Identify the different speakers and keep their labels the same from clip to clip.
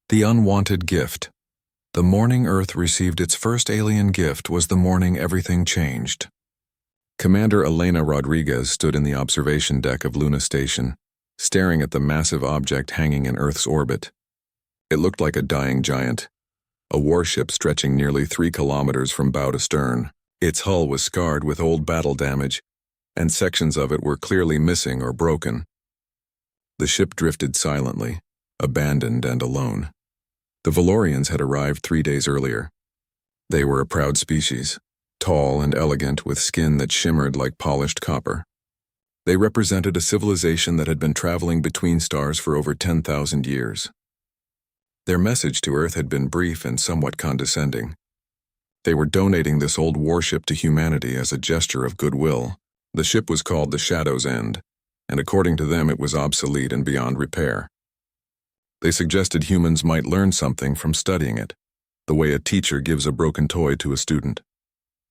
Speaker 1: The unwanted gift. The morning Earth received its first alien gift was the morning everything changed. Commander Elena Rodriguez stood in the observation deck of Luna Station, staring at the massive object hanging in Earth's orbit. It looked like a dying giant, a warship stretching nearly 3 kilometers from bow to stern. Its hull was scarred with old battle damage, and sections of it were clearly missing or broken. The ship drifted silently, abandoned and alone. The Valorians had arrived 3 days earlier. They were a proud species, tall and elegant with skin that shimmered like polished copper. They represented a civilization that had been traveling between stars for over 10,000 years. Their message to Earth had been brief and somewhat condescending. They were donating this old warship to humanity as a gesture of goodwill. The ship was called the Shadow's End, and according to them it was obsolete and beyond repair. They suggested humans might learn something from studying it, the way a teacher gives a broken toy to a student.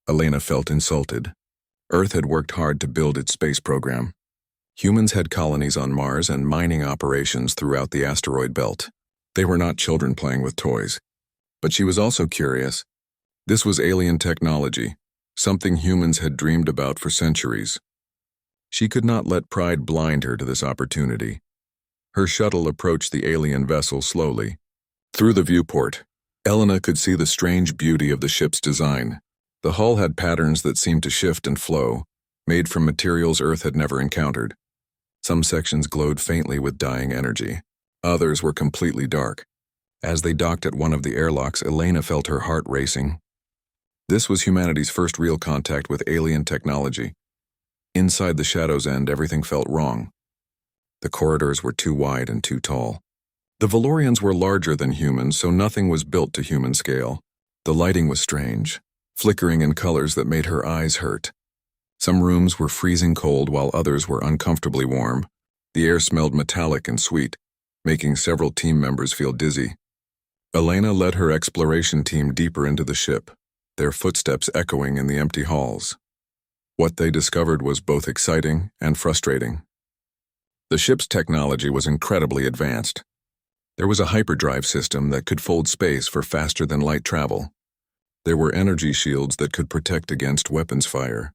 Speaker 1: Elena felt insulted. Earth had worked hard to build its space program. Humans had colonies on Mars and mining operations throughout the asteroid belt. They were not children playing with toys. But she was also curious. This was alien technology, something humans had dreamed about for centuries. She could not let pride blind her to this opportunity. Her shuttle approached the alien vessel slowly. Through the viewport, Elena could see the strange beauty of the ship's design. The hull had patterns that seemed to shift and flow, made from materials Earth had never encountered. Some sections glowed faintly with dying energy. Others were completely dark. As they docked at one of the airlocks, Elena felt her heart racing. This was humanity's first real contact with alien technology. Inside the Shadow's End, everything felt wrong. The corridors were too wide and too tall. The Valorians were larger than humans, so nothing was built to human scale. The lighting was strange, flickering in colors that made her eyes hurt. Some rooms were freezing cold while others were uncomfortably warm. The air smelled metallic and sweet, making several team members feel dizzy. Elena led her exploration team deeper into the ship, their footsteps echoing in the empty halls. What they discovered was both exciting and frustrating. The ship's technology was incredibly advanced. There was a hyperdrive system that could fold space for faster-than-light travel. There were energy shields that could protect against weapons fire.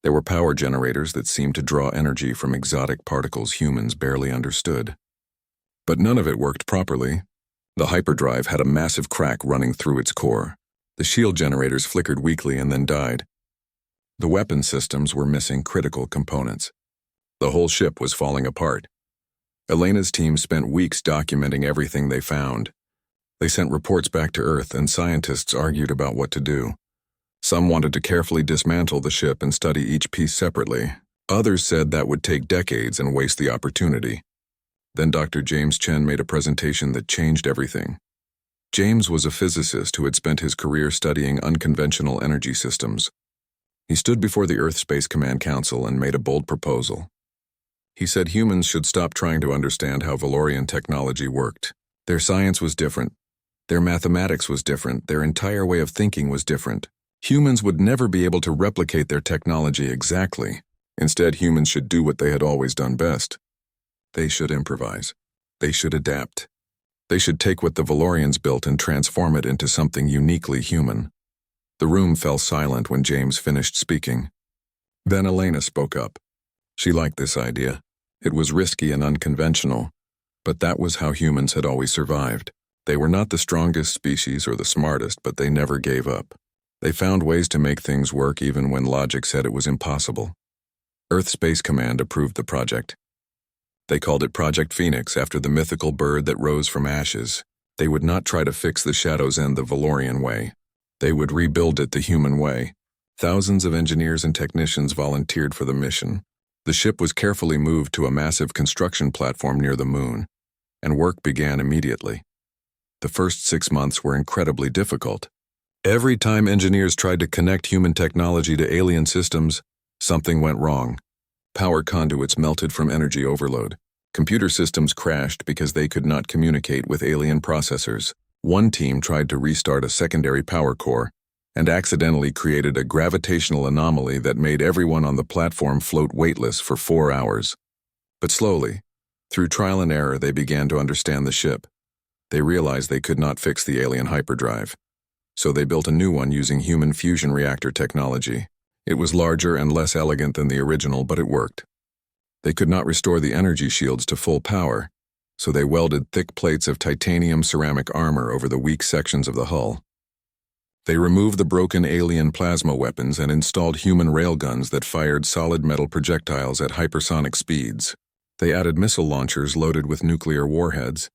Speaker 1: There were power generators that seemed to draw energy from exotic particles humans barely understood. But none of it worked properly. The hyperdrive had a massive crack running through its core. The shield generators flickered weakly and then died. The weapon systems were missing critical components. The whole ship was falling apart. Elena's team spent weeks documenting everything they found. They sent reports back to Earth, and scientists argued about what to do. Some wanted to carefully dismantle the ship and study each piece separately. Others said that would take decades and waste the opportunity. Then Dr. James Chen made a presentation that changed everything. James was a physicist who had spent his career studying unconventional energy systems. He stood before the Earth Space Command Council and made a bold proposal. He said humans should stop trying to understand how Valorian technology worked. Their science was different. Their mathematics was different. Their entire way of thinking was different. Humans would never be able to replicate their technology exactly. Instead, humans should do what they had always done best. They should improvise. They should adapt. They should take what the Valorians built and transform it into something uniquely human. The room fell silent when James finished speaking. Then Elena spoke up. She liked this idea. It was risky and unconventional, but that was how humans had always survived. They were not the strongest species or the smartest, but they never gave up. They found ways to make things work even when logic said it was impossible. Earth Space Command approved the project. They called it Project Phoenix after the mythical bird that rose from ashes. They would not try to fix the Shadow's End the Valorian way. They would rebuild it the human way. Thousands of engineers and technicians volunteered for the mission. The ship was carefully moved to a massive construction platform near the moon, and work began immediately. The first 6 months were incredibly difficult. Every time engineers tried to connect human technology to alien systems, something went wrong. Power conduits melted from energy overload. Computer systems crashed because they could not communicate with alien processors. One team tried to restart a secondary power core and accidentally created a gravitational anomaly that made everyone on the platform float weightless for 4 hours. But slowly, through trial and error, they began to understand the ship. They realized they could not fix the alien hyperdrive, so they built a new one using human fusion reactor technology. It was larger and less elegant than the original, but it worked. They could not restore the energy shields to full power, so they welded thick plates of titanium ceramic armor over the weak sections of the hull. They removed the broken alien plasma weapons and installed human railguns that fired solid metal projectiles at hypersonic speeds. They added missile launchers loaded with nuclear warheads.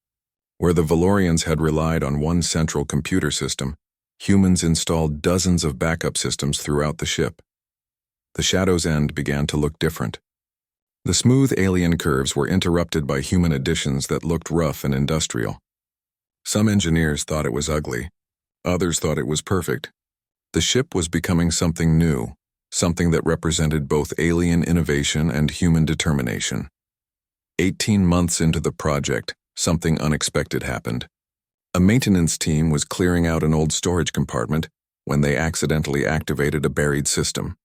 Speaker 1: Where the Valorians had relied on one central computer system, humans installed dozens of backup systems throughout the ship. The Shadow's End began to look different. The smooth alien curves were interrupted by human additions that looked rough and industrial. Some engineers thought it was ugly. Others thought it was perfect. The ship was becoming something new, something that represented both alien innovation and human determination. 18 months into the project, something unexpected happened. A maintenance team was clearing out an old storage compartment when they accidentally activated a buried system.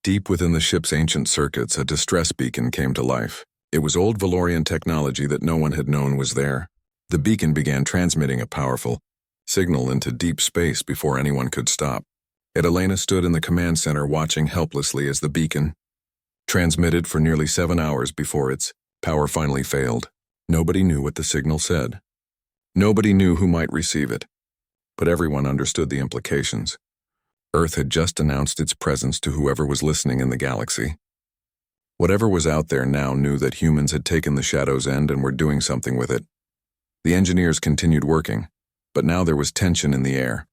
Speaker 1: Deep within the ship's ancient circuits, a distress beacon came to life. It was old Valorian technology that no one had known was there. The beacon began transmitting a powerful signal into deep space before anyone could stop. Elena stood in the command center watching helplessly as the beacon transmitted for nearly 7 hours before its power finally failed. Nobody knew what the signal said. Nobody knew who might receive it, but everyone understood the implications. Earth had just announced its presence to whoever was listening in the galaxy. Whatever was out there now knew that humans had taken the Shadow's End and were doing something with it. The engineers continued working, but now there was tension in the air.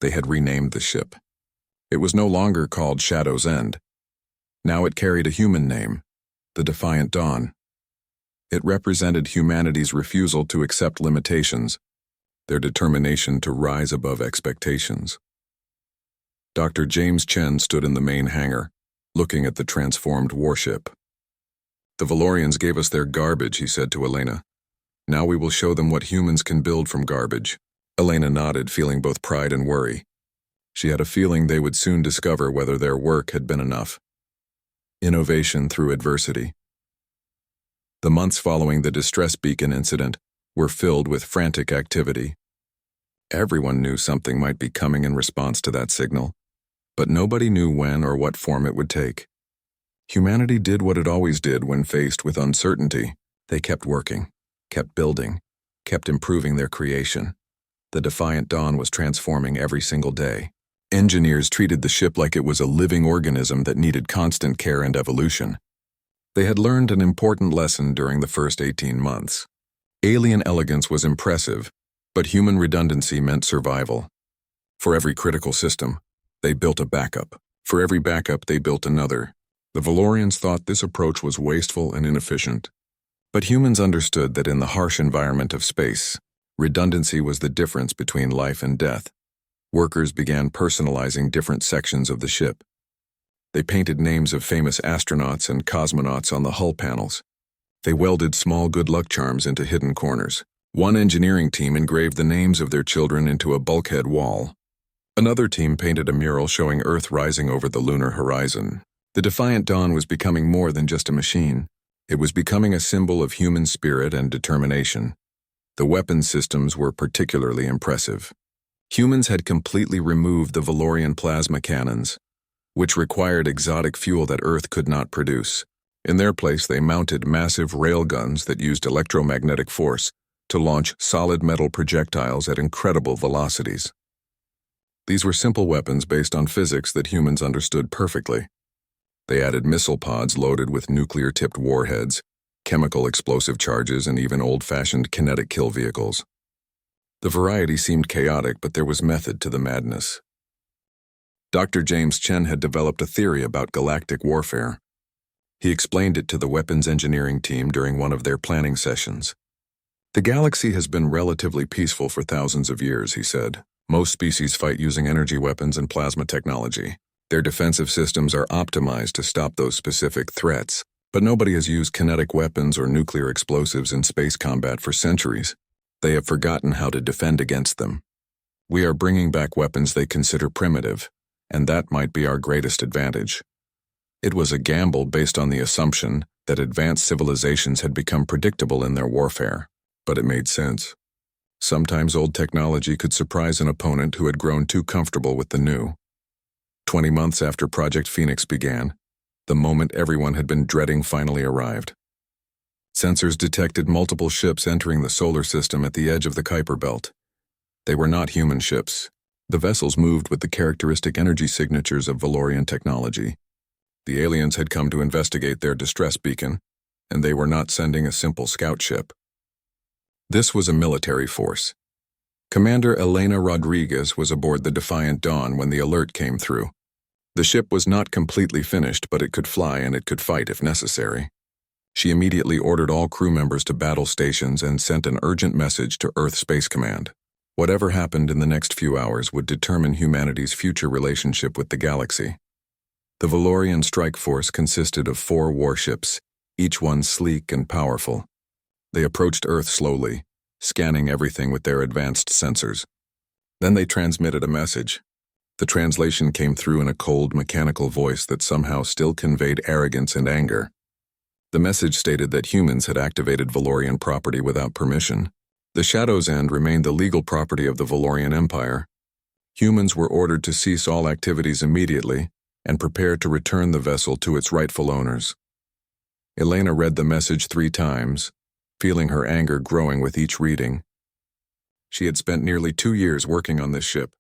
Speaker 1: They had renamed the ship. It was no longer called Shadow's End. Now it carried a human name, the Defiant Dawn. It represented humanity's refusal to accept limitations, their determination to rise above expectations. Dr. James Chen stood in the main hangar, looking at the transformed warship. "The Valorians gave us their garbage," he said to Elena. "Now we will show them what humans can build from garbage." Elena nodded, feeling both pride and worry. She had a feeling they would soon discover whether their work had been enough. Innovation through adversity. The months following the distress beacon incident were filled with frantic activity. Everyone knew something might be coming in response to that signal, but nobody knew when or what form it would take. Humanity did what it always did when faced with uncertainty. They kept working, kept building, kept improving their creation. The Defiant Dawn was transforming every single day. Engineers treated the ship like it was a living organism that needed constant care and evolution. They had learned an important lesson during the first 18 months. Alien elegance was impressive, but human redundancy meant survival. For every critical system, they built a backup. For every backup, they built another. The Valorians thought this approach was wasteful and inefficient. But humans understood that in the harsh environment of space, redundancy was the difference between life and death. Workers began personalizing different sections of the ship. They painted names of famous astronauts and cosmonauts on the hull panels. They welded small good luck charms into hidden corners. One engineering team engraved the names of their children into a bulkhead wall. Another team painted a mural showing Earth rising over the lunar horizon. The Defiant Dawn was becoming more than just a machine. It was becoming a symbol of human spirit and determination. The weapons systems were particularly impressive. Humans had completely removed the Valorian plasma cannons, which required exotic fuel that Earth could not produce. In their place, they mounted massive railguns that used electromagnetic force to launch solid metal projectiles at incredible velocities. These were simple weapons based on physics that humans understood perfectly. They added missile pods loaded with nuclear-tipped warheads, chemical explosive charges, and even old-fashioned kinetic kill vehicles. The variety seemed chaotic, but there was method to the madness. Dr. James Chen had developed a theory about galactic warfare. He explained it to the weapons engineering team during one of their planning sessions. "The galaxy has been relatively peaceful for thousands of years," he said. "Most species fight using energy weapons and plasma technology. Their defensive systems are optimized to stop those specific threats, but nobody has used kinetic weapons or nuclear explosives in space combat for centuries. They have forgotten how to defend against them. We are bringing back weapons they consider primitive, and that might be our greatest advantage." It was a gamble based on the assumption that advanced civilizations had become predictable in their warfare, but it made sense. Sometimes old technology could surprise an opponent who had grown too comfortable with the new. 20 months after Project Phoenix began, the moment everyone had been dreading finally arrived. Sensors detected multiple ships entering the solar system at the edge of the Kuiper Belt. They were not human ships. The vessels moved with the characteristic energy signatures of Valorian technology. The aliens had come to investigate their distress beacon, and they were not sending a simple scout ship. This was a military force. Commander Elena Rodriguez was aboard the Defiant Dawn when the alert came through. The ship was not completely finished, but it could fly and it could fight if necessary. She immediately ordered all crew members to battle stations and sent an urgent message to Earth Space Command. Whatever happened in the next few hours would determine humanity's future relationship with the galaxy. The Valorian strike force consisted of 4 warships, each one sleek and powerful. They approached Earth slowly, scanning everything with their advanced sensors. Then they transmitted a message. The translation came through in a cold, mechanical voice that somehow still conveyed arrogance and anger. The message stated that humans had activated Valorian property without permission. The Shadow's End remained the legal property of the Valorian Empire. Humans were ordered to cease all activities immediately and prepare to return the vessel to its rightful owners. Elena read the message 3 times, feeling her anger growing with each reading. She had spent nearly 2 years working on this ship.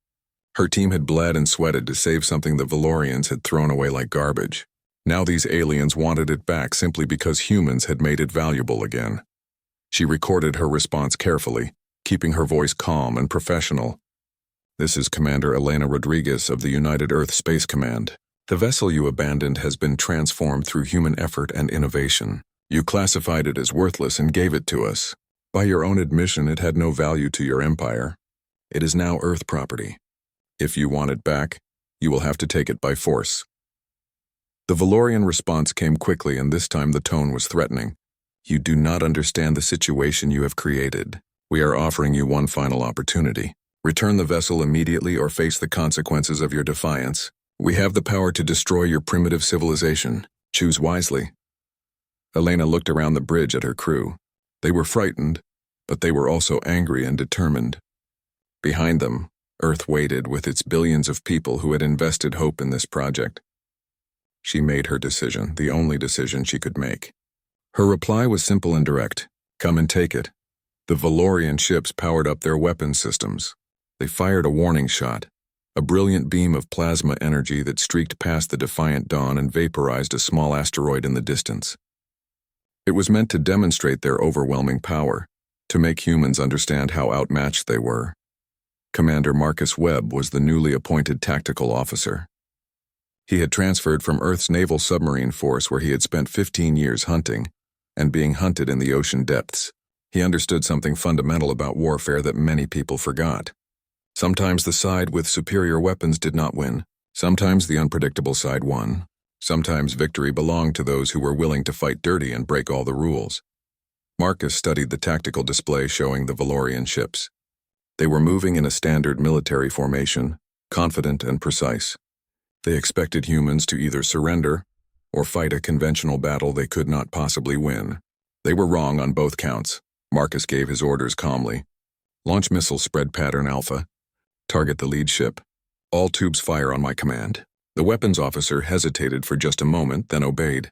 Speaker 1: Her team had bled and sweated to save something the Valorians had thrown away like garbage. Now these aliens wanted it back simply because humans had made it valuable again. She recorded her response carefully, keeping her voice calm and professional. This is Commander Elena Rodriguez of the United Earth Space Command. The vessel you abandoned has been transformed through human effort and innovation. You classified it as worthless and gave it to us. By your own admission, it had no value to your empire. It is now Earth property. If you want it back, you will have to take it by force. The Valorian response came quickly, and this time the tone was threatening. You do not understand the situation you have created. We are offering you one final opportunity. Return the vessel immediately or face the consequences of your defiance. We have the power to destroy your primitive civilization. Choose wisely. Elena looked around the bridge at her crew. They were frightened, but they were also angry and determined. Behind them, Earth waited with its billions of people who had invested hope in this project. She made her decision, the only decision she could make. Her reply was simple and direct. Come and take it. The Valorian ships powered up their weapon systems. They fired a warning shot, a brilliant beam of plasma energy that streaked past the Defiant Dawn and vaporized a small asteroid in the distance. It was meant to demonstrate their overwhelming power, to make humans understand how outmatched they were. Commander Marcus Webb was the newly appointed tactical officer. He had transferred from Earth's naval submarine force, where he had spent 15 years hunting and being hunted in the ocean depths. He understood something fundamental about warfare that many people forgot. Sometimes the side with superior weapons did not win. Sometimes the unpredictable side won. Sometimes victory belonged to those who were willing to fight dirty and break all the rules. Marcus studied the tactical display showing the Valorian ships. They were moving in a standard military formation, confident and precise. They expected humans to either surrender or fight a conventional battle they could not possibly win. They were wrong on both counts. Marcus gave his orders calmly. Launch missile spread pattern Alpha. Target the lead ship. All tubes fire on my command. The weapons officer hesitated for just a moment, then obeyed.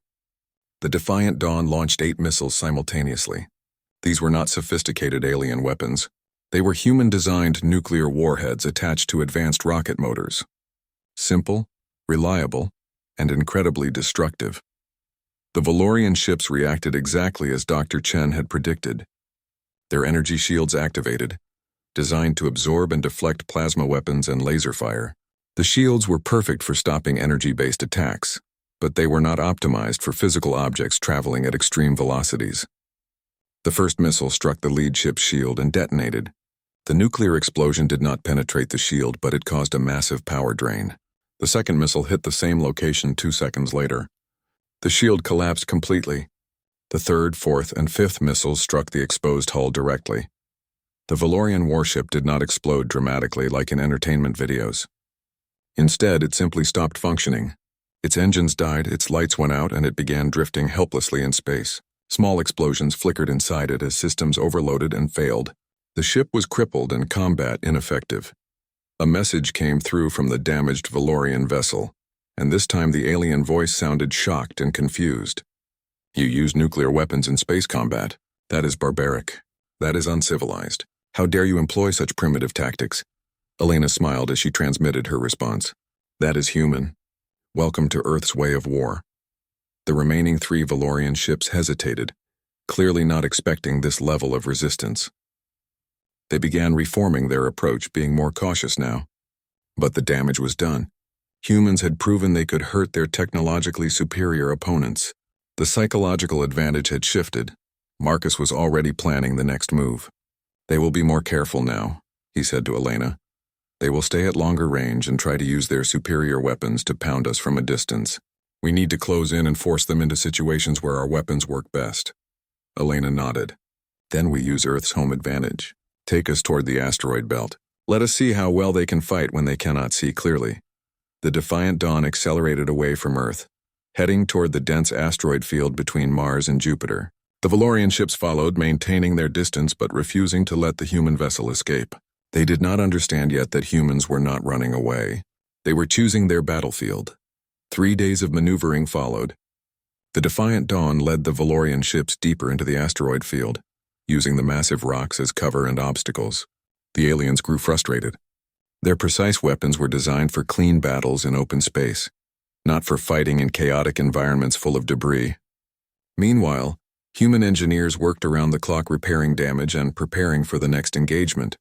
Speaker 1: The Defiant Dawn launched 8 missiles simultaneously. These were not sophisticated alien weapons. They were human-designed nuclear warheads attached to advanced rocket motors. Simple, reliable, and incredibly destructive. The Valorian ships reacted exactly as Dr. Chen had predicted. Their energy shields activated, designed to absorb and deflect plasma weapons and laser fire. The shields were perfect for stopping energy-based attacks, but they were not optimized for physical objects traveling at extreme velocities. The first missile struck the lead ship's shield and detonated. The nuclear explosion did not penetrate the shield, but it caused a massive power drain. The second missile hit the same location 2 seconds later. The shield collapsed completely. The third, fourth, and fifth missiles struck the exposed hull directly. The Valorian warship did not explode dramatically like in entertainment videos. Instead, it simply stopped functioning. Its engines died, its lights went out, and it began drifting helplessly in space. Small explosions flickered inside it as systems overloaded and failed. The ship was crippled and combat ineffective. A message came through from the damaged Valorian vessel, and this time the alien voice sounded shocked and confused. "You use nuclear weapons in space combat. That is barbaric. That is uncivilized. How dare you employ such primitive tactics?" Elena smiled as she transmitted her response. "That is human. Welcome to Earth's way of war." The remaining 3 Valorian ships hesitated, clearly not expecting this level of resistance. They began reforming their approach, being more cautious now. But the damage was done. Humans had proven they could hurt their technologically superior opponents. The psychological advantage had shifted. Marcus was already planning the next move. "They will be more careful now," he said to Elena. "They will stay at longer range and try to use their superior weapons to pound us from a distance. We need to close in and force them into situations where our weapons work best." Elena nodded. "Then we use Earth's home advantage. Take us toward the asteroid belt. Let us see how well they can fight when they cannot see clearly." The Defiant Dawn accelerated away from Earth, heading toward the dense asteroid field between Mars and Jupiter. The Valorian ships followed, maintaining their distance but refusing to let the human vessel escape. They did not understand yet that humans were not running away. They were choosing their battlefield. 3 days of maneuvering followed. The Defiant Dawn led the Valorian ships deeper into the asteroid field, using the massive rocks as cover and obstacles. The aliens grew frustrated. Their precise weapons were designed for clean battles in open space, not for fighting in chaotic environments full of debris. Meanwhile, human engineers worked around the clock repairing damage and preparing for the next engagement.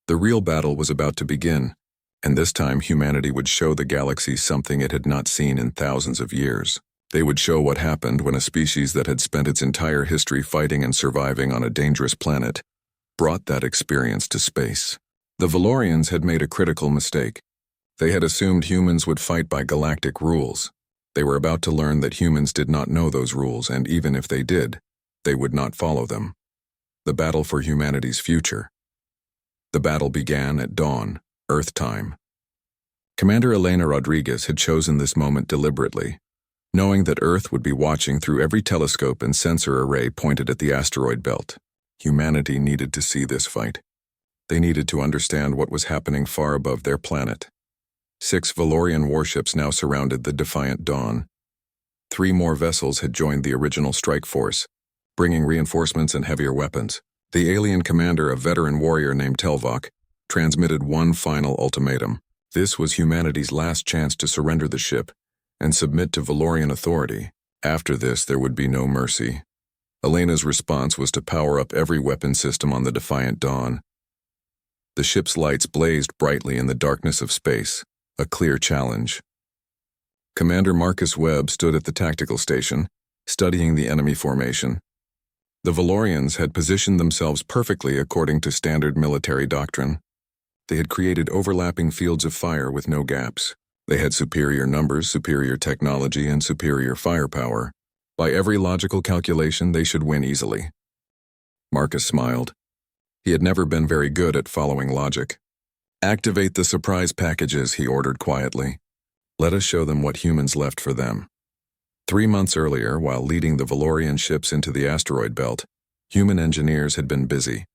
Speaker 1: The real battle was about to begin, and this time humanity would show the galaxy something it had not seen in thousands of years. They would show what happened when a species that had spent its entire history fighting and surviving on a dangerous planet brought that experience to space. The Valorians had made a critical mistake. They had assumed humans would fight by galactic rules. They were about to learn that humans did not know those rules, and even if they did, they would not follow them. The battle for humanity's future. The battle began at dawn, Earth time. Commander Elena Rodriguez had chosen this moment deliberately, knowing that Earth would be watching through every telescope and sensor array pointed at the asteroid belt. Humanity needed to see this fight. They needed to understand what was happening far above their planet. 6 Valorian warships now surrounded the Defiant Dawn. 3 more vessels had joined the original strike force, bringing reinforcements and heavier weapons. The alien commander, a veteran warrior named Telvok, transmitted one final ultimatum. This was humanity's last chance to surrender the ship and submit to Valorian authority. After this, there would be no mercy. Elena's response was to power up every weapon system on the Defiant Dawn. The ship's lights blazed brightly in the darkness of space, a clear challenge. Commander Marcus Webb stood at the tactical station, studying the enemy formation. The Valorians had positioned themselves perfectly according to standard military doctrine. They had created overlapping fields of fire with no gaps. They had superior numbers, superior technology, and superior firepower. By every logical calculation, they should win easily. Marcus smiled. He had never been very good at following logic. "Activate the surprise packages," he ordered quietly. "Let us show them what humans left for them." 3 months earlier, while leading the Valorian ships into the asteroid belt, human engineers had been busy.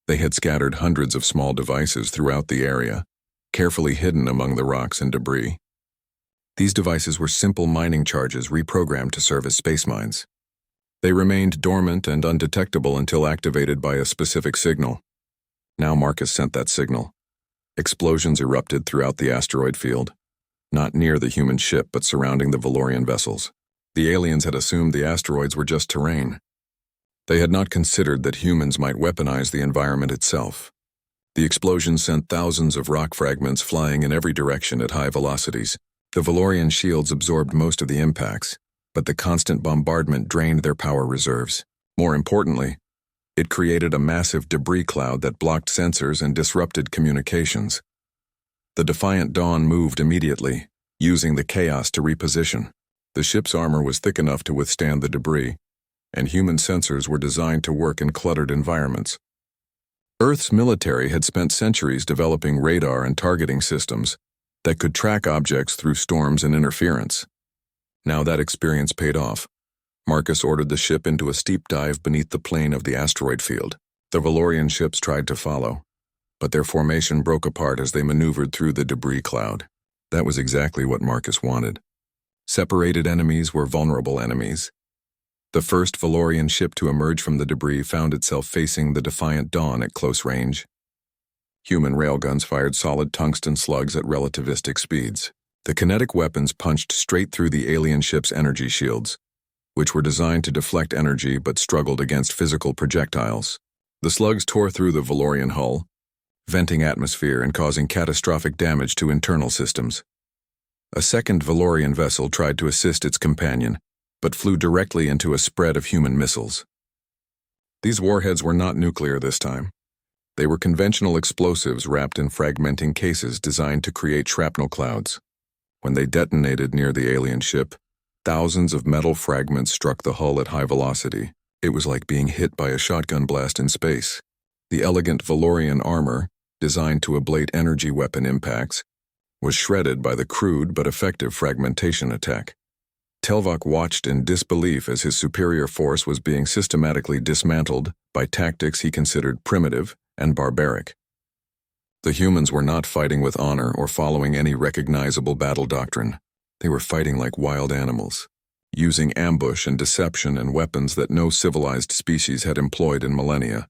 Speaker 1: They had scattered hundreds of small devices throughout the area, carefully hidden among the rocks and debris. These devices were simple mining charges reprogrammed to serve as space mines. They remained dormant and undetectable until activated by a specific signal. Now Marcus sent that signal. Explosions erupted throughout the asteroid field, not near the human ship but surrounding the Valorian vessels. The aliens had assumed the asteroids were just terrain. They had not considered that humans might weaponize the environment itself. The explosions sent thousands of rock fragments flying in every direction at high velocities. The Valorian shields absorbed most of the impacts, but the constant bombardment drained their power reserves. More importantly, it created a massive debris cloud that blocked sensors and disrupted communications. The Defiant Dawn moved immediately, using the chaos to reposition. The ship's armor was thick enough to withstand the debris, and human sensors were designed to work in cluttered environments. Earth's military had spent centuries developing radar and targeting systems that could track objects through storms and interference. Now that experience paid off. Marcus ordered the ship into a steep dive beneath the plane of the asteroid field. The Valorian ships tried to follow, but their formation broke apart as they maneuvered through the debris cloud. That was exactly what Marcus wanted. Separated enemies were vulnerable enemies. The first Valorian ship to emerge from the debris found itself facing the Defiant Dawn at close range. Human railguns fired solid tungsten slugs at relativistic speeds. The kinetic weapons punched straight through the alien ship's energy shields, which were designed to deflect energy but struggled against physical projectiles. The slugs tore through the Valorian hull, venting atmosphere and causing catastrophic damage to internal systems. A second Valorian vessel tried to assist its companion, but flew directly into a spread of human missiles. These warheads were not nuclear this time. They were conventional explosives wrapped in fragmenting cases designed to create shrapnel clouds. When they detonated near the alien ship, thousands of metal fragments struck the hull at high velocity. It was like being hit by a shotgun blast in space. The elegant Valorian armor, designed to ablate energy weapon impacts, was shredded by the crude but effective fragmentation attack. Telvok watched in disbelief as his superior force was being systematically dismantled by tactics he considered primitive and barbaric. The humans were not fighting with honor or following any recognizable battle doctrine. They were fighting like wild animals, using ambush and deception and weapons that no civilized species had employed in millennia.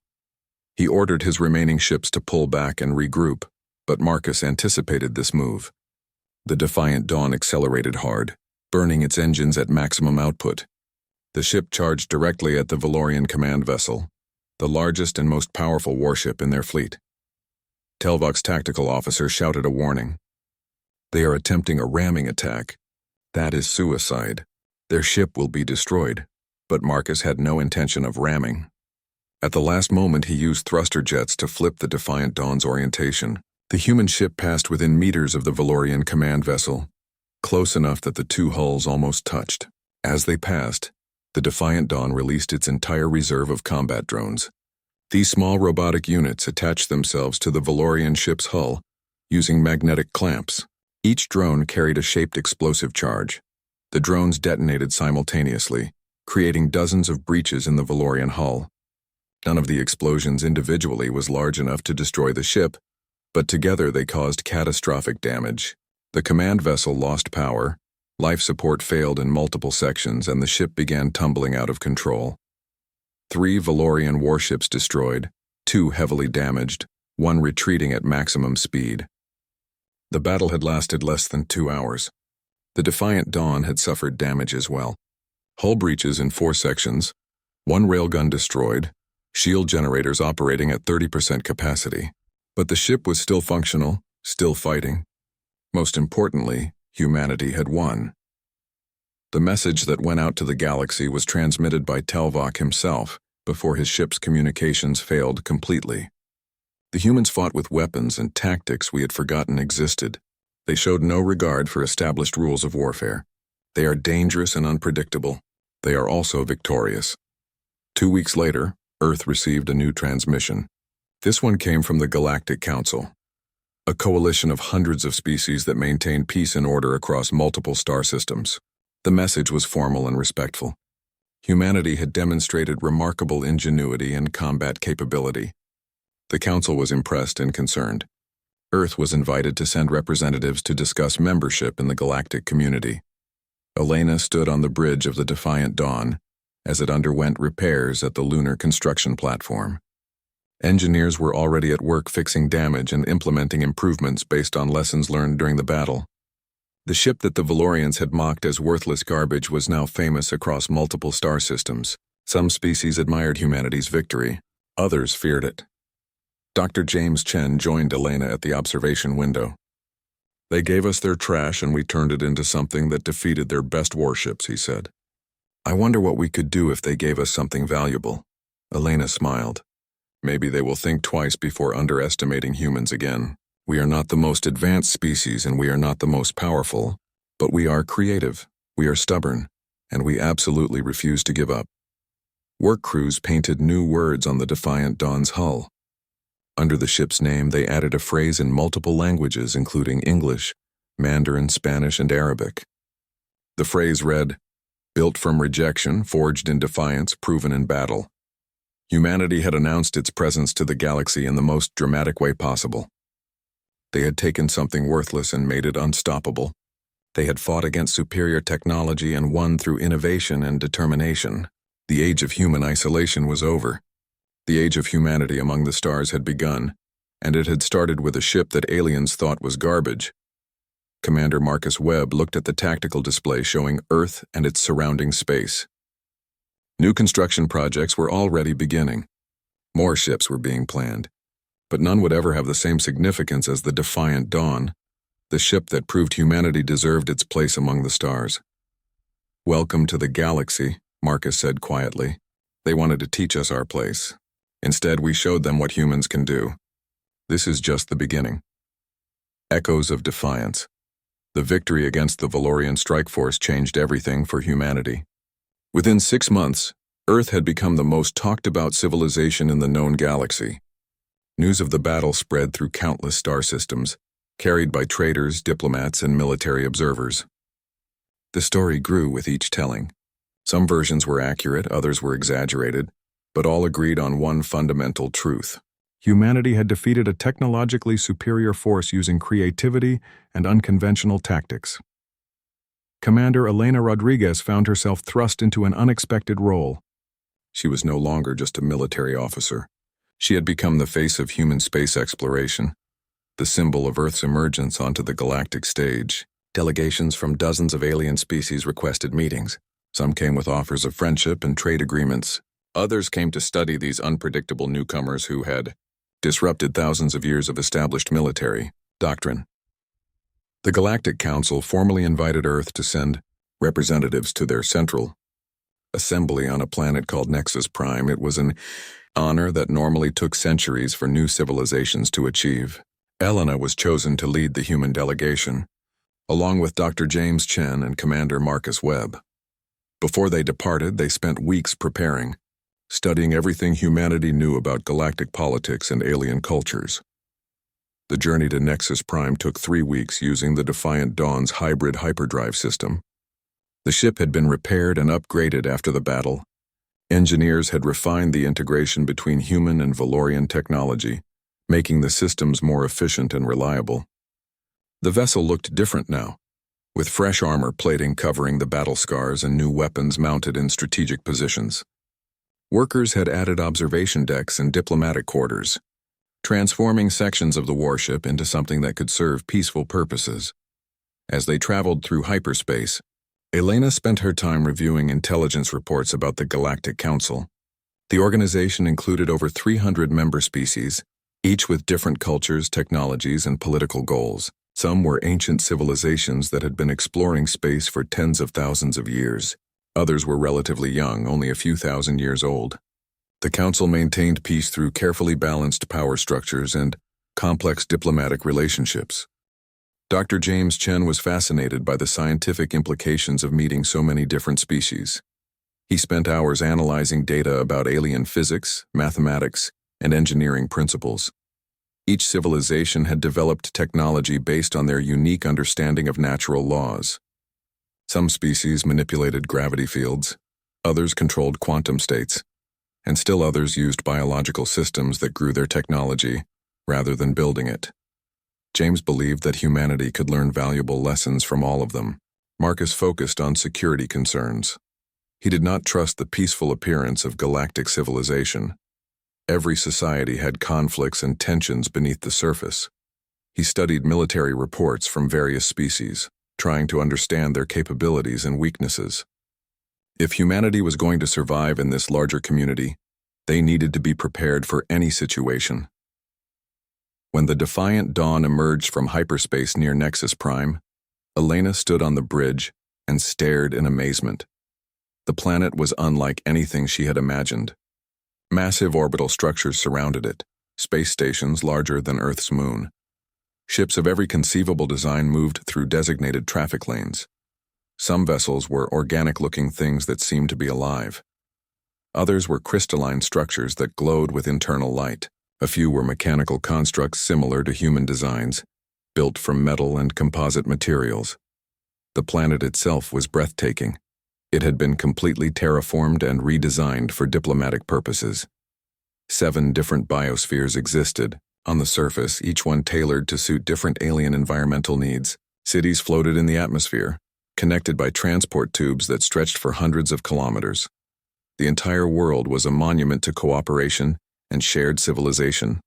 Speaker 1: He ordered his remaining ships to pull back and regroup, but Marcus anticipated this move. The Defiant Dawn accelerated hard, burning its engines at maximum output. The ship charged directly at the Valorian command vessel, the largest and most powerful warship in their fleet. Telvok's tactical officer shouted a warning. They are attempting a ramming attack. That is suicide. Their ship will be destroyed. But Marcus had no intention of ramming. At the last moment, he used thruster jets to flip the Defiant Dawn's orientation. The human ship passed within meters of the Valorian command vessel, close enough that the two hulls almost touched. As they passed, the Defiant Dawn released its entire reserve of combat drones. These small robotic units attached themselves to the Valorian ship's hull using magnetic clamps. Each drone carried a shaped explosive charge. The drones detonated simultaneously, creating dozens of breaches in the Valorian hull. None of the explosions individually was large enough to destroy the ship, but together they caused catastrophic damage. The command vessel lost power, life support failed in multiple sections, and the ship began tumbling out of control. 3 Valorian warships destroyed, 2 heavily damaged, 1 retreating at maximum speed. The battle had lasted less than 2 hours. The Defiant Dawn had suffered damage as well. Hull breaches in 4 sections, 1 railgun destroyed, shield generators operating at 30% capacity. But the ship was still functional, still fighting. Most importantly, humanity had won. The message that went out to the galaxy was transmitted by Telvok himself before his ship's communications failed completely. The humans fought with weapons and tactics we had forgotten existed. They showed no regard for established rules of warfare. They are dangerous and unpredictable. They are also victorious. 2 weeks later, Earth received a new transmission. This one came from the Galactic Council, a coalition of hundreds of species that maintain peace and order across multiple star systems. The message was formal and respectful. Humanity had demonstrated remarkable ingenuity and combat capability. The Council was impressed and concerned. Earth was invited to send representatives to discuss membership in the galactic community. Elena stood on the bridge of the Defiant Dawn as it underwent repairs at the lunar construction platform. Engineers were already at work fixing damage and implementing improvements based on lessons learned during the battle. The ship that the Valorians had mocked as worthless garbage was now famous across multiple star systems. Some species admired humanity's victory, others feared it. Dr. James Chen joined Elena at the observation window. They gave us their trash and we turned it into something that defeated their best warships, he said. I wonder what we could do if they gave us something valuable. Elena smiled. Maybe they will think twice before underestimating humans again. We are not the most advanced species and we are not the most powerful, but we are creative, we are stubborn, and we absolutely refuse to give up. Work crews painted new words on the Defiant Dawn's hull. Under the ship's name, they added a phrase in multiple languages, including English, Mandarin, Spanish, and Arabic. The phrase read, "Built from rejection, forged in defiance, proven in battle." Humanity had announced its presence to the galaxy in the most dramatic way possible. They had taken something worthless and made it unstoppable. They had fought against superior technology and won through innovation and determination. The age of human isolation was over. The age of humanity among the stars had begun, and it had started with a ship that aliens thought was garbage. Commander Marcus Webb looked at the tactical display showing Earth and its surrounding space. New construction projects were already beginning. More ships were being planned, but none would ever have the same significance as the Defiant Dawn, the ship that proved humanity deserved its place among the stars. "Welcome to the galaxy," Marcus said quietly. "They wanted to teach us our place. Instead, we showed them what humans can do. This is just the beginning." Echoes of defiance. The victory against the Valorian strike force changed everything for humanity. Within 6 months, Earth had become the most talked-about civilization in the known galaxy. News of the battle spread through countless star systems, carried by traders, diplomats, and military observers. The story grew with each telling. Some versions were accurate, others were exaggerated, but all agreed on one fundamental truth. Humanity had defeated a technologically superior force using creativity and unconventional tactics. Commander Elena Rodriguez found herself thrust into an unexpected role. She was no longer just a military officer. She had become the face of human space exploration, the symbol of Earth's emergence onto the galactic stage. Delegations from dozens of alien species requested meetings. Some came with offers of friendship and trade agreements. Others came to study these unpredictable newcomers who had disrupted thousands of years of established military doctrine. The Galactic Council formally invited Earth to send representatives to their central assembly on a planet called Nexus Prime. It was an honor that normally took centuries for new civilizations to achieve. Elena was chosen to lead the human delegation, along with Dr. James Chen and Commander Marcus Webb. Before they departed, they spent weeks preparing, studying everything humanity knew about galactic politics and alien cultures. The journey to Nexus Prime took 3 weeks using the Defiant Dawn's hybrid hyperdrive system. The ship had been repaired and upgraded after the battle. Engineers had refined the integration between human and Valorian technology, making the systems more efficient and reliable. The vessel looked different now, with fresh armor plating covering the battle scars and new weapons mounted in strategic positions. Workers had added observation decks and diplomatic quarters, transforming sections of the warship into something that could serve peaceful purposes. As they traveled through hyperspace, Elena spent her time reviewing intelligence reports about the Galactic Council. The organization included over 300 member species, each with different cultures, technologies, and political goals. Some were ancient civilizations that had been exploring space for tens of thousands of years. Others were relatively young, only a few thousand years old. The Council maintained peace through carefully balanced power structures and complex diplomatic relationships. Dr. James Chen was fascinated by the scientific implications of meeting so many different species. He spent hours analyzing data about alien physics, mathematics, and engineering principles. Each civilization had developed technology based on their unique understanding of natural laws. Some species manipulated gravity fields, others controlled quantum states, and still others used biological systems that grew their technology rather than building it. James believed that humanity could learn valuable lessons from all of them. Marcus focused on security concerns. He did not trust the peaceful appearance of galactic civilization. Every society had conflicts and tensions beneath the surface. He studied military reports from various species, trying to understand their capabilities and weaknesses. If humanity was going to survive in this larger community, they needed to be prepared for any situation. When the Defiant Dawn emerged from hyperspace near Nexus Prime, Elena stood on the bridge and stared in amazement. The planet was unlike anything she had imagined. Massive orbital structures surrounded it, space stations larger than Earth's moon. Ships of every conceivable design moved through designated traffic lanes. Some vessels were organic-looking things that seemed to be alive. Others were crystalline structures that glowed with internal light. A few were mechanical constructs similar to human designs, built from metal and composite materials. The planet itself was breathtaking. It had been completely terraformed and redesigned for diplomatic purposes. 7 different biospheres existed. On the surface, each one tailored to suit different alien environmental needs. Cities floated in the atmosphere, connected by transport tubes that stretched for hundreds of kilometers. The entire world was a monument to cooperation and shared civilization.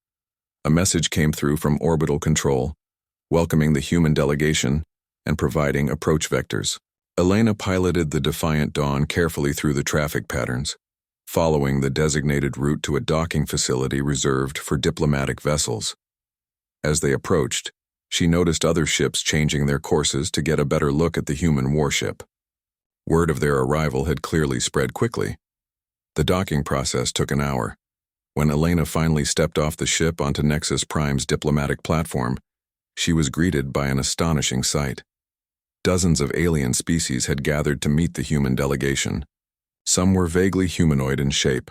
Speaker 1: A message came through from orbital control, welcoming the human delegation and providing approach vectors. Elena piloted the Defiant Dawn carefully through the traffic patterns, following the designated route to a docking facility reserved for diplomatic vessels. As they approached, she noticed other ships changing their courses to get a better look at the human warship. Word of their arrival had clearly spread quickly. The docking process took an hour. When Elena finally stepped off the ship onto Nexus Prime's diplomatic platform, she was greeted by an astonishing sight. Dozens of alien species had gathered to meet the human delegation. Some were vaguely humanoid in shape.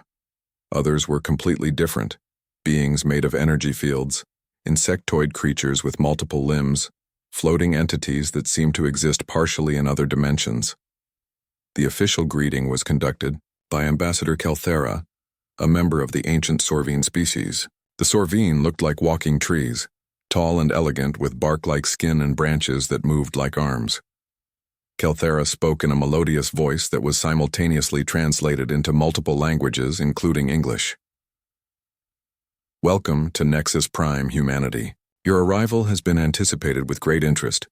Speaker 1: Others were completely different, beings made of energy fields, insectoid creatures with multiple limbs, floating entities that seemed to exist partially in other dimensions. The official greeting was conducted by Ambassador Kelthera, a member of the ancient Sorvine species. The Sorvine looked like walking trees, tall and elegant with bark-like skin and branches that moved like arms. Kelthera spoke in a melodious voice that was simultaneously translated into multiple languages, including English. Welcome to Nexus Prime, humanity. Your arrival has been anticipated with great interest.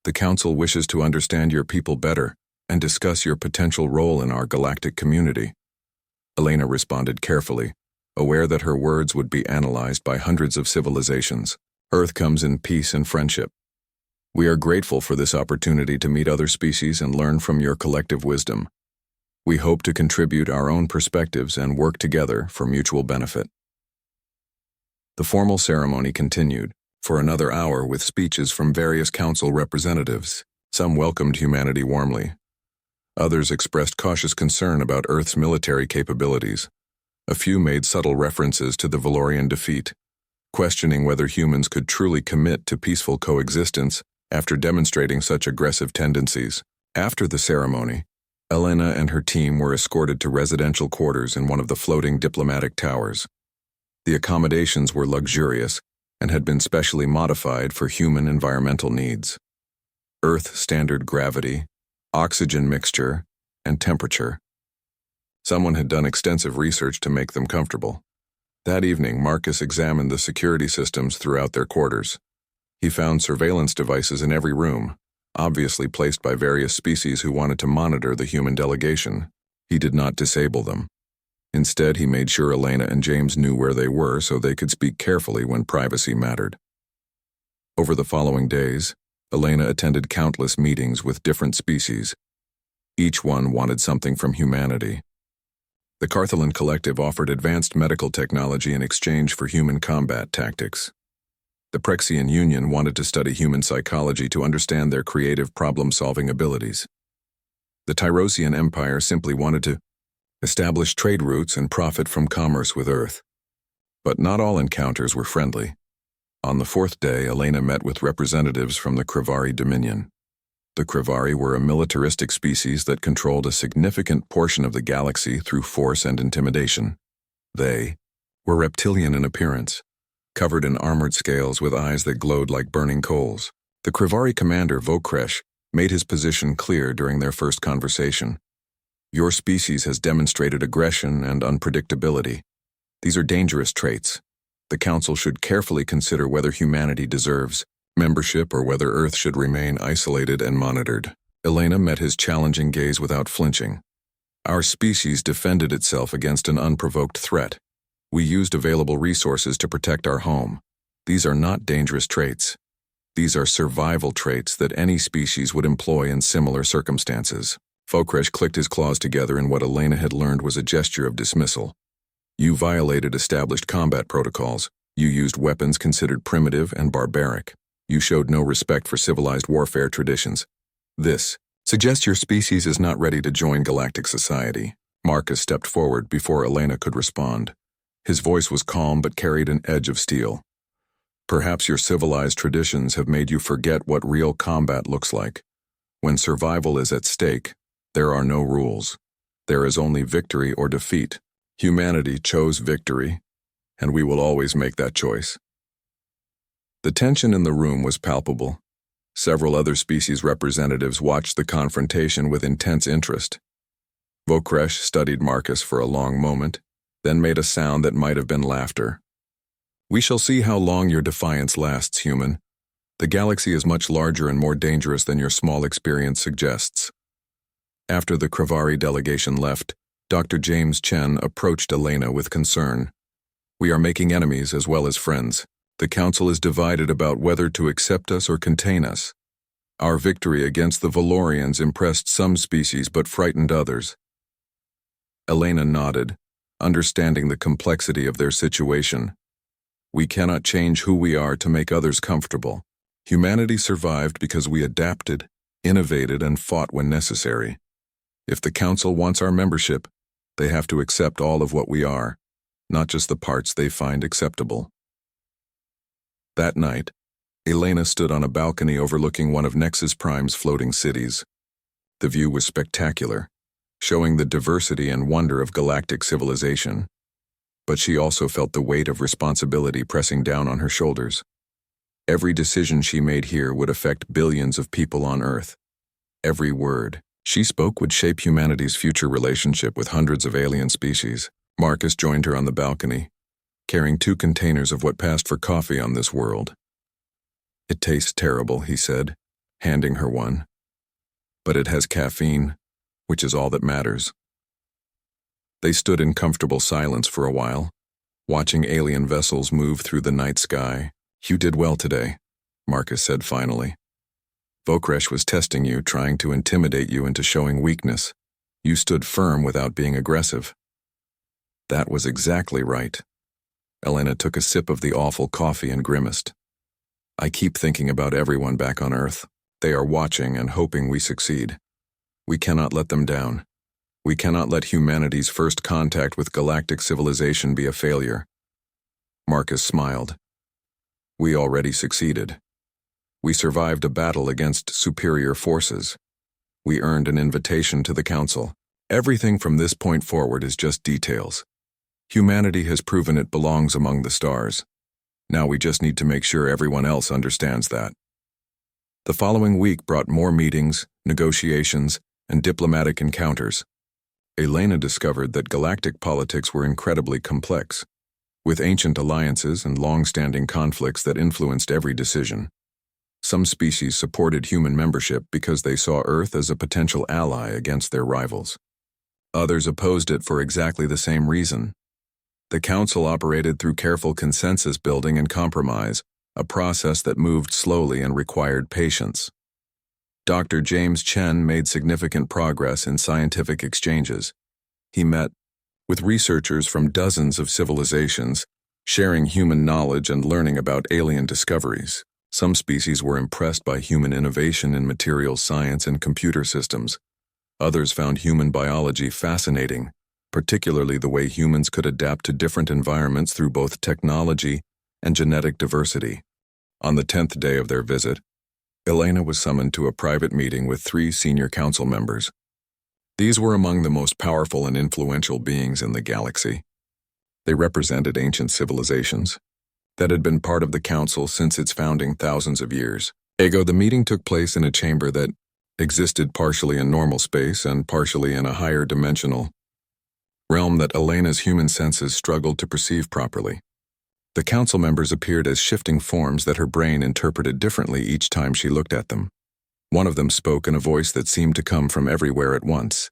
Speaker 1: The Council wishes to understand your people better and discuss your potential role in our galactic community. Elena responded carefully, aware that her words would be analyzed by hundreds of civilizations. Earth comes in peace and friendship. We are grateful for this opportunity to meet other species and learn from your collective wisdom. We hope to contribute our own perspectives and work together for mutual benefit. The formal ceremony continued for another hour with speeches from various council representatives. Some welcomed humanity warmly. Others expressed cautious concern about Earth's military capabilities. A few made subtle references to the Valorian defeat, questioning whether humans could truly commit to peaceful coexistence after demonstrating such aggressive tendencies. After the ceremony, Elena and her team were escorted to residential quarters in one of the floating diplomatic towers. The accommodations were luxurious and had been specially modified for human environmental needs. Earth standard gravity, oxygen mixture, and temperature. Someone had done extensive research to make them comfortable. That evening, Marcus examined the security systems throughout their quarters. He found surveillance devices in every room, obviously placed by various species who wanted to monitor the human delegation. He did not disable them. Instead, he made sure Elena and James knew where they were so they could speak carefully when privacy mattered. Over the following days, Elena attended countless meetings with different species. Each one wanted something from humanity. The Carthalan Collective offered advanced medical technology in exchange for human combat tactics. The Prexian Union wanted to study human psychology to understand their creative problem-solving abilities. The Tyrosian Empire simply wanted to establish trade routes and profit from commerce with Earth. But not all encounters were friendly. On the 4th day, Elena met with representatives from the Krivari Dominion. The Krivari were a militaristic species that controlled a significant portion of the galaxy through force and intimidation. They were reptilian in appearance, covered in armored scales with eyes that glowed like burning coals. The Krivari commander, Vokresh, made his position clear during their first conversation. Your species has demonstrated aggression and unpredictability. These are dangerous traits. The Council should carefully consider whether humanity deserves membership or whether Earth should remain isolated and monitored. Elena met his challenging gaze without flinching. Our species defended itself against an unprovoked threat. We used available resources to protect our home. These are not dangerous traits. These are survival traits that any species would employ in similar circumstances. Vokresh clicked his claws together in what Elena had learned was a gesture of dismissal. You violated established combat protocols. You used weapons considered primitive and barbaric. You showed no respect for civilized warfare traditions. This suggests your species is not ready to join galactic society. Marcus stepped forward before Elena could respond. His voice was calm but carried an edge of steel. Perhaps your civilized traditions have made you forget what real combat looks like. When survival is at stake, there are no rules. There is only victory or defeat. Humanity chose victory, and we will always make that choice." The tension in the room was palpable. Several other species representatives watched the confrontation with intense interest. Vokresh studied Marcus for a long moment, then made a sound that might have been laughter. "We shall see how long your defiance lasts, human. The galaxy is much larger and more dangerous than your small experience suggests." After the Kravari delegation left, Dr. James Chen approached Elena with concern. "We are making enemies as well as friends. The Council is divided about whether to accept us or contain us. Our victory against the Valorians impressed some species but frightened others." Elena nodded, understanding the complexity of their situation. "We cannot change who we are to make others comfortable. Humanity survived because we adapted, innovated, and fought when necessary. If the Council wants our membership, they have to accept all of what we are, not just the parts they find acceptable." That night, Elena stood on a balcony overlooking one of Nexus Prime's floating cities. The view was spectacular, showing the diversity and wonder of galactic civilization. But she also felt the weight of responsibility pressing down on her shoulders. Every decision she made here would affect billions of people on Earth. Every word she spoke would shape humanity's future relationship with hundreds of alien species. Marcus joined her on the balcony, carrying 2 containers of what passed for coffee on this world. "It tastes terrible," he said, handing her one. "But it has caffeine, which is all that matters." They stood in comfortable silence for a while, watching alien vessels move through the night sky. "You did well today," Marcus said finally. "Vokresh was testing you, trying to intimidate you into showing weakness. You stood firm without being aggressive." "That was exactly right." Elena took a sip of the awful coffee and grimaced. "I keep thinking about everyone back on Earth. They are watching and hoping we succeed. We cannot let them down. We cannot let humanity's first contact with galactic civilization be a failure." Marcus smiled. "We already succeeded. We survived a battle against superior forces. We earned an invitation to the Council. Everything from this point forward is just details. Humanity has proven it belongs among the stars. Now we just need to make sure everyone else understands that." The following week brought more meetings, negotiations, and diplomatic encounters. Elena discovered that galactic politics were incredibly complex, with ancient alliances and long-standing conflicts that influenced every decision. Some species supported human membership because they saw Earth as a potential ally against their rivals. Others opposed it for exactly the same reason. The Council operated through careful consensus building and compromise, a process that moved slowly and required patience. Dr. James Chen made significant progress in scientific exchanges. He met with researchers from dozens of civilizations, sharing human knowledge and learning about alien discoveries. Some species were impressed by human innovation in materials science and computer systems. Others found human biology fascinating, particularly the way humans could adapt to different environments through both technology and genetic diversity. On the 10th day of their visit, Elena was summoned to a private meeting with 3 senior council members. These were among the most powerful and influential beings in the galaxy. They represented ancient civilizations that had been part of the Council since its founding thousands of years ago. The meeting took place in a chamber that existed partially in normal space and partially in a higher dimensional realm that Elena's human senses struggled to perceive properly. The council members appeared as shifting forms that her brain interpreted differently each time she looked at them. One of them spoke in a voice that seemed to come from everywhere at once.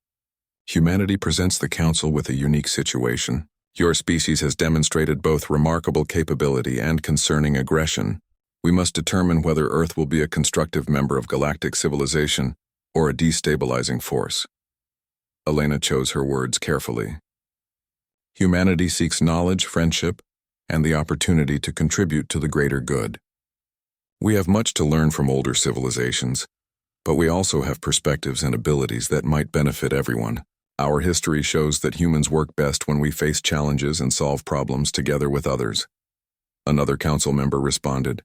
Speaker 1: "Humanity presents the Council with a unique situation. Your species has demonstrated both remarkable capability and concerning aggression. We must determine whether Earth will be a constructive member of galactic civilization or a destabilizing force." Elena chose her words carefully. "Humanity seeks knowledge, friendship, and the opportunity to contribute to the greater good. We have much to learn from older civilizations, but we also have perspectives and abilities that might benefit everyone. Our history shows that humans work best when we face challenges and solve problems together with others." Another council member responded,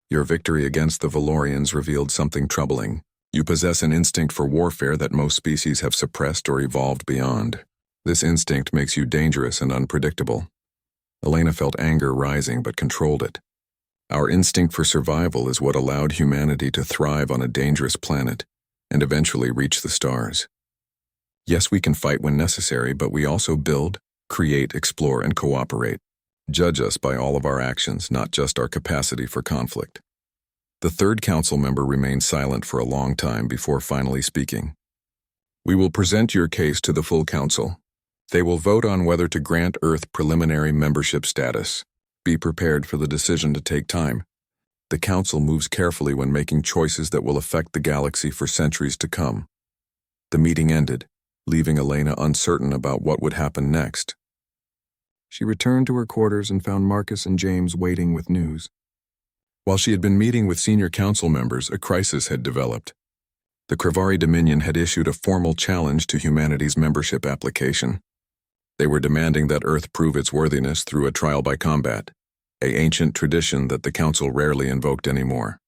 Speaker 1: "Your victory against the Valorians revealed something troubling. You possess an instinct for warfare that most species have suppressed or evolved beyond. This instinct makes you dangerous and unpredictable. Elena felt anger rising but controlled it. Our instinct for survival is what allowed humanity to thrive on a dangerous planet and eventually reach the stars. Yes, we can fight when necessary, but we also build, create, explore, and cooperate. Judge us by all of our actions, not just our capacity for conflict. The third council member remained silent for a long time before finally speaking. We will present your case to the full council. They will vote on whether to grant Earth preliminary membership status. Be prepared for the decision to take time. The council moves carefully when making choices that will affect the galaxy for centuries to come. The meeting ended, leaving Elena uncertain about what would happen next. She returned to her quarters and found Marcus and James waiting with news. While she had been meeting with senior council members, a crisis had developed. The Krivari Dominion had issued a formal challenge to humanity's membership application. They were demanding that Earth prove its worthiness through a trial by combat, an ancient tradition that the council rarely invoked anymore.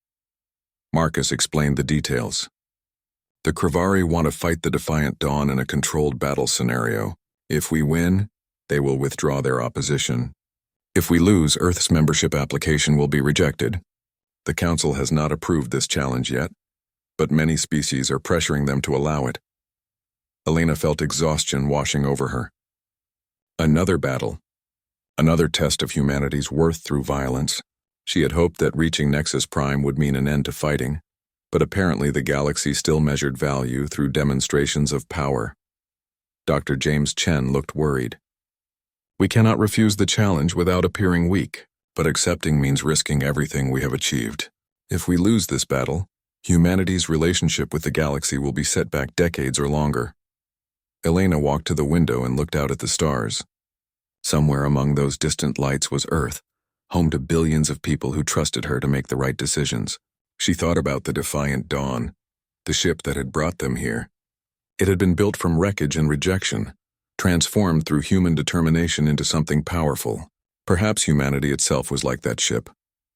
Speaker 1: Marcus explained the details. The Krivari want to fight the Defiant Dawn in a controlled battle scenario. If we win, they will withdraw their opposition. If we lose, Earth's membership application will be rejected. The council has not approved this challenge yet, but many species are pressuring them to allow it. Elena felt exhaustion washing over her. Another battle. Another test of humanity's worth through violence. She had hoped that reaching Nexus Prime would mean an end to fighting, but apparently the galaxy still measured value through demonstrations of power. Dr. James Chen looked worried. We cannot refuse the challenge without appearing weak, but accepting means risking everything we have achieved. If we lose this battle, humanity's relationship with the galaxy will be set back decades or longer. Elena walked to the window and looked out at the stars. Somewhere among those distant lights was Earth, home to billions of people who trusted her to make the right decisions. She thought about the Defiant Dawn, the ship that had brought them here. It had been built from wreckage and rejection, transformed through human determination into something powerful. Perhaps humanity itself was like that ship,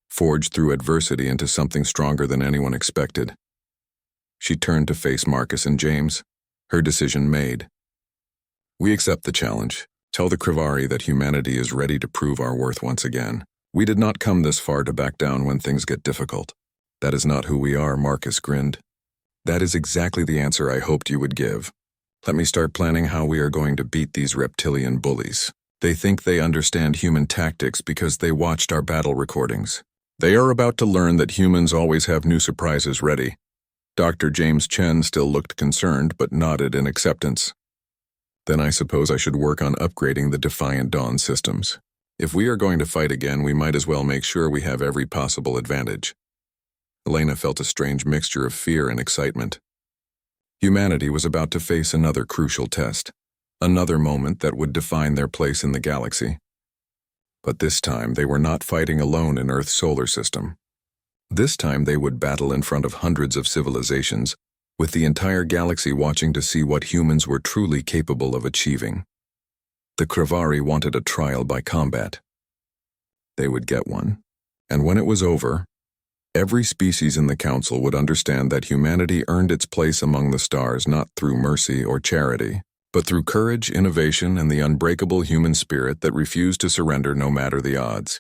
Speaker 1: forged through adversity into something stronger than anyone expected. She turned to face Marcus and James, her decision made. We accept the challenge. Tell the Krivari that humanity is ready to prove our worth once again. We did not come this far to back down when things get difficult. That is not who we are, Marcus grinned. That is exactly the answer I hoped you would give. Let me start planning how we are going to beat these reptilian bullies. They think they understand human tactics because they watched our battle recordings. They are about to learn that humans always have new surprises ready. Dr. James Chen still looked concerned but nodded in acceptance. Then I suppose I should work on upgrading the Defiant Dawn systems. If we are going to fight again, we might as well make sure we have every possible advantage. Elena felt a strange mixture of fear and excitement. Humanity was about to face another crucial test, another moment that would define their place in the galaxy. But this time they were not fighting alone in Earth's solar system. This time they would battle in front of hundreds of civilizations, with the entire galaxy watching to see what humans were truly capable of achieving. The Krivari wanted a trial by combat. They would get one. And when it was over, every species in the council would understand that humanity earned its place among the stars not through mercy or charity, but through courage, innovation, and the unbreakable human spirit that refused to surrender no matter the odds.